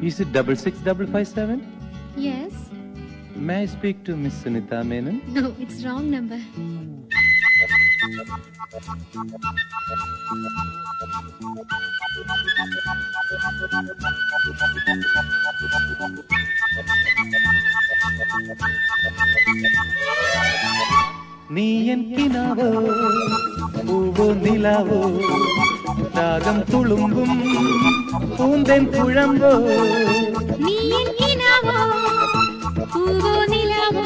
Is it 66557? Yes. May I speak to Miss Sunita Menon? No, it's wrong number. നീ N കിനാവോ പൂവോ നിലാവോ രാഗം തുളുമ്പും പൂന്തേൻ കുഴമ്പോ നീ N കിനാവോ പൂവോ നിലാവോ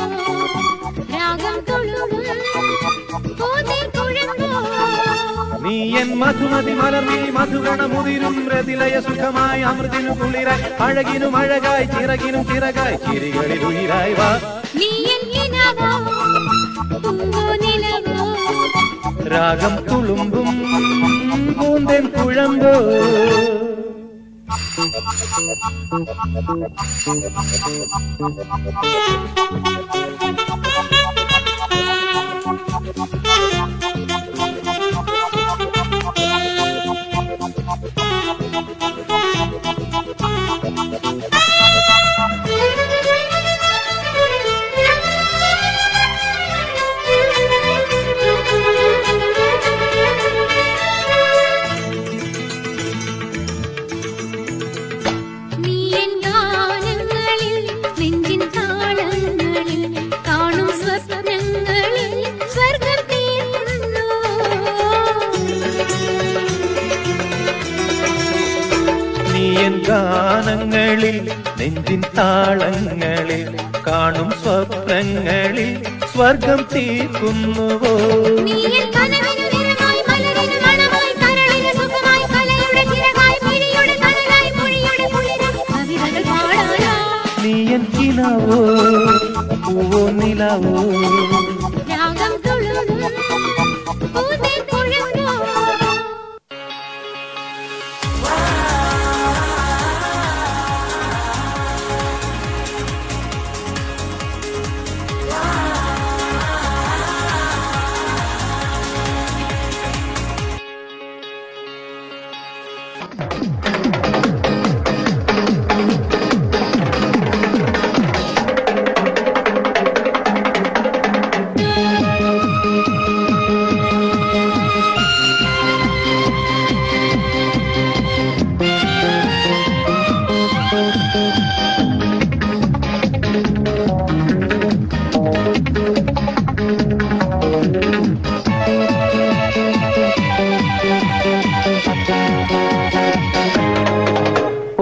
രാഗം തുളുമ്പും പൂന്തേൻ കുഴമ്പോ നീ N Madhumathi മലർന്നീ മധുഗണമുതിരും രതിലയ സുഖമായി അമൃതിനു കുളിരായി അഴകിനും അഴകായി ചിറകിനും ചിറകായി ചിരികളിൽ ഉയിരായി വാ നീ എൻ കിനാവോ പൂവോ നിലാവോ രാഗം തുളുമ്പും പൂന്തേൻ കുഴമ്പോ ഗാനങ്ങളിൽ നെഞ്ചിൻ താളങ്ങളിൽ കാണും സ്വപ്നങ്ങളിൽ സ്വർഗം തീർക്കുന്നുവോ നീ എൻ കിനാവോ പൂവോ നിലാവോ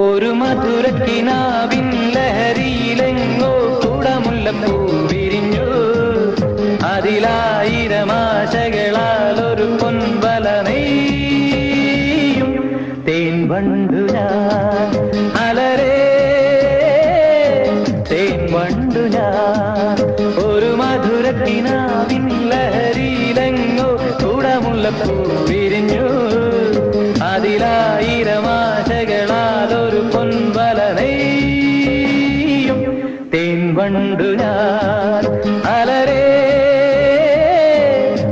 ഒരു മധുരക്കിനാവിൻ ലഹരിയിലെങ്ങോ കുടമുല്ലപ്പൂ വിരിഞ്ഞു അതിലായിരം ആശകളാൽ ഒരു പൊൻവല നെയ്യും തേൻ വണ്ടു ഞാൻ അലരേ തേൻ വണ്ടു ഞാൻ ഒരു മധുരക്കിനാവിൻ ലഹരിയിലെങ്ങോ കുടമുല്ലപ്പൂ വിരിഞ്ഞു അതിലായിരം ആശകളാൽ ഒരു പൊൻവല നെയ്യും തേൻ വണ്ടു ഞാൻ അലരേ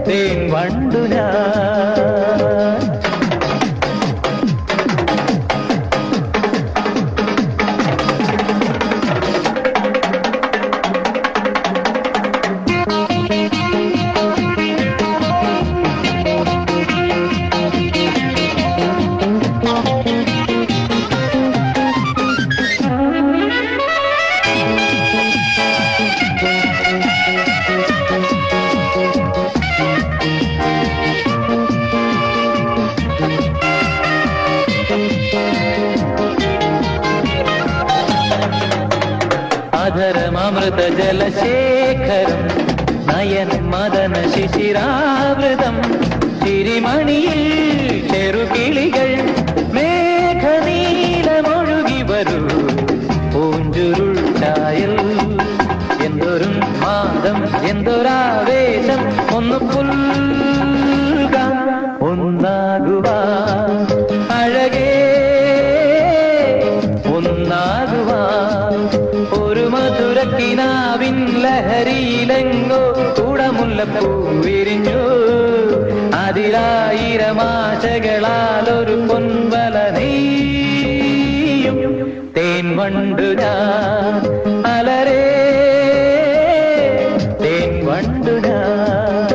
തേൻ വണ്ടു ഞാൻ അധരമൃത ജലശേഖരം നയന മദന ശിശിരാവൃതം ചിരിമണിയിൽ ചെറുകിളികൾ മേഘനീലമൊഴുകി വരൂ പൂഞ്ചുരുൾ ചായൽ എന്തൊരു മാദം എന്തൊരാവേശം ഒന്ന് പുൽകാൻ ഒന്നാകുവാൻ അഴകേ ഒന്നാകുവാൻ ഒരു മധുരക്കിനാവിൻ ലഹരിയിലെങ്ങോ കുടമുല്ലപ്പൂ വിരിഞ്ഞു അതിലായിരം ആശകളാൽ ഒരു പൊൻവല നെയ്യും തേൻ തേൻ വണ്ടു ഞാൻ അലരേ തേൻ വണ്ടു ഞാൻ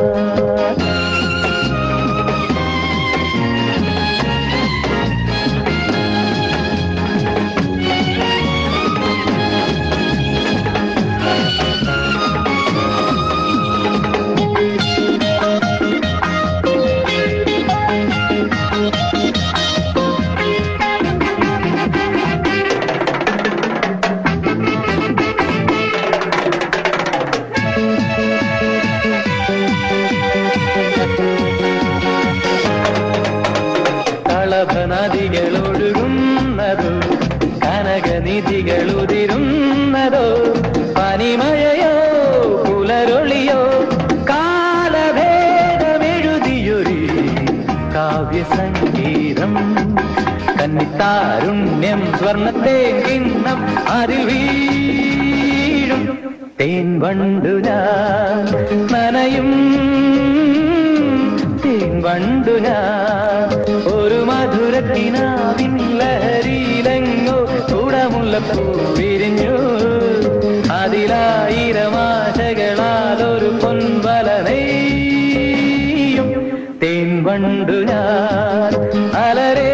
നദികളൊഴുകുന്നതോ കനകനിധികളുതിരുന്നതോ പനിമഴയോ പുലരൊളിയോ കാലഭേദമെഴുതിയൊരു കാവ്യസംഗീതം കന്നിത്താരുണ്യം സ്വർണ്ണത്തെ കിണ്ണം അതിൽ വീഴും തേൻ വണ്ടു ഞാൻ നനയും തേൻ വണ്ടു ഞാൻ ഒരു മധുരത്തിനാവിൻ ലഹരിയിലെങ്ങോ കുടമുല്ലപ്പൂ വിരിഞ്ഞു അതിലായിരമാശകളാൽ ഒരു പൊൻവല നെയ്യും തേൻ വണ്ടു ഞാൻ അലരേ